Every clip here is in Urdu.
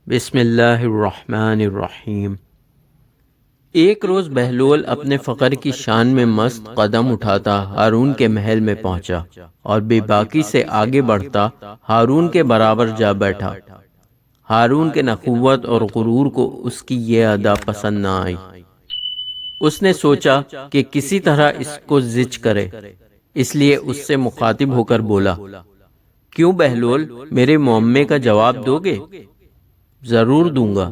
بسم اللہ الرحمن الرحیم۔ ایک روز بہلول اپنے فقر کی شان میں مست قدم اٹھاتا ہارون کے محل میں پہنچا اور بے باکی سے آگے بڑھتا ہارون کے برابر جا بیٹھا۔ ہارون کے نخوت اور غرور کو اس کی یہ ادا پسند نہ آئی۔ اس نے سوچا کہ کسی طرح اس کو زج کرے، اس لیے اس سے مخاطب ہو کر بولا، کیوں بہلول، میرے معمے کا جواب دو گے؟ ضرور دوں گا،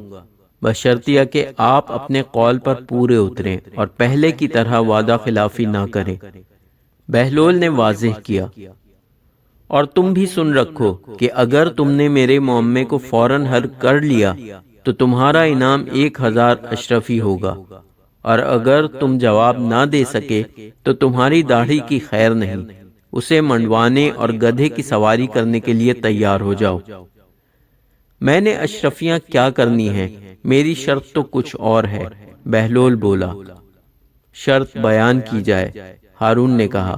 بشرطیہ کہ آپ اپنے قول پر پورے اتریں اور پہلے کی طرح وعدہ خلافی نہ کریں۔ بہلول نے واضح کیا، اور تم بھی سن رکھو کہ اگر تم نے میرے معمے کو فوراً حل کر لیا تو تمہارا انعام 1000 اشرفی ہوگا، اور اگر تم جواب نہ دے سکے تو تمہاری داڑھی کی خیر نہیں، اسے منڈوانے اور گدھے کی سواری کرنے کے لیے تیار ہو جاؤ۔ میں نے اشرفیاں کیا کرنی ہیں، میری شرط تو کچھ اور ہے۔ بہلول بولا، شرط بیان کی جائے۔ ہارون نے کہا،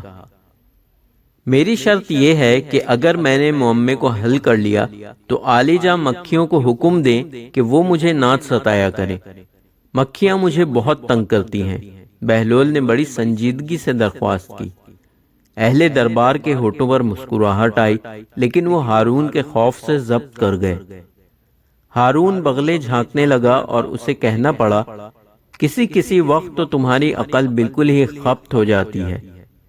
میری شرط یہ ہے کہ اگر میں نے معمے کو حل کر لیا تو عالیجا مکھیوں کو حکم دیں کہ وہ مجھے نہ ستایا کریں، مکھیاں مجھے بہت تنگ کرتی ہیں۔ بہلول نے بڑی سنجیدگی سے درخواست کی۔ اہل دربار کے ہونٹوں پر مسکراہٹ آئی، لیکن وہ ہارون کے خوف سے ضبط کر گئے۔ ہارون بغلے جھانکنے لگا اور اسے کہنا پڑا، کسی وقت تو تمہاری عقل بالکل ہی خبت ہو جاتی ہے۔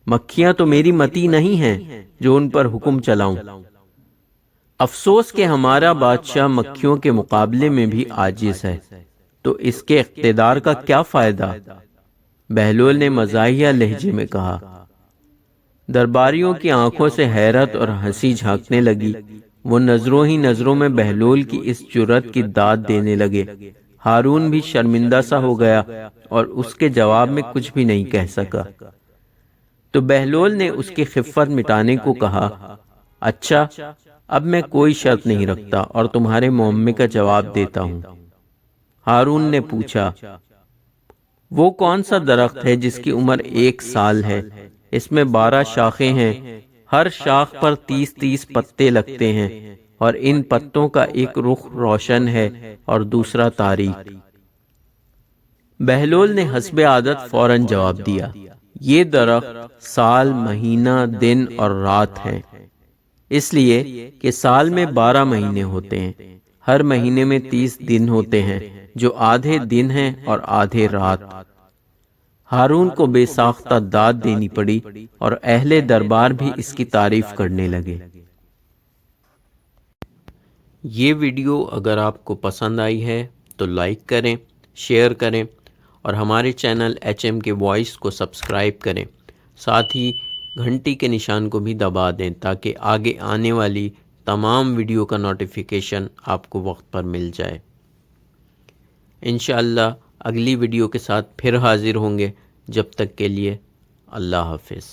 مکھیاں تو میری متی نہیں ہیں جو ان پر حکم چلاؤں۔ افسوس کہ ہمارا بادشاہ مکھیوں کے مقابلے میں بھی عاجز ہے، تو اس کے اقتدار کا کیا فائدہ؟ بہلول نے مزاحیہ لہجے میں کہا۔ درباریوں کی آنکھوں سے حیرت اور ہنسی جھانکنے لگی۔ وہ نظروں ہی نظروں میں بہلول کی اس جرأت کی داد دینے لگے۔ ہارون بھی شرمندہ سا ہو گیا اور اس کے جواب میں کچھ بھی نہیں کہہ سکا۔ تو بہلول نے اس کی خفت مٹانے کو کہا، اچھا، اب میں کوئی شرط نہیں رکھتا اور تمہارے معمے کا جواب دیتا ہوں۔ ہارون نے پوچھا، وہ کون سا درخت ہے جس کی عمر 1 سال ہے؟ اس میں 12 شاخیں ہیں، ہر شاخ پر 30 پتے لگتے ہیں، اور ان پتوں کا ایک رخ روشن ہے اور دوسرا تاریک۔ بہلول نے حسب عادت فوراً جواب دیا، یہ درخت سال، مہینہ، دن اور رات ہے، اس لیے کہ سال میں 12 مہینے ہوتے ہیں، ہر مہینے میں 30 دن ہوتے ہیں جو آدھے دن ہیں اور آدھے رات۔ ہارون کو بے ساختہ داد دینی پڑی اور اہل دربار بھی اس کی تعریف کرنے لگے۔ یہ ویڈیو اگر آپ کو پسند آئی ہے تو لائک کریں، شیئر کریں اور ہمارے چینل HM کے وائس کو سبسکرائب کریں، ساتھ ہی گھنٹی کے نشان کو بھی دبا دیں تاکہ آگے آنے والی تمام ویڈیو کا نوٹیفیکیشن آپ کو وقت پر مل جائے۔ انشاءاللہ اگلی ویڈیو کے ساتھ پھر حاضر ہوں گے، جب تک کے لیے اللہ حافظ۔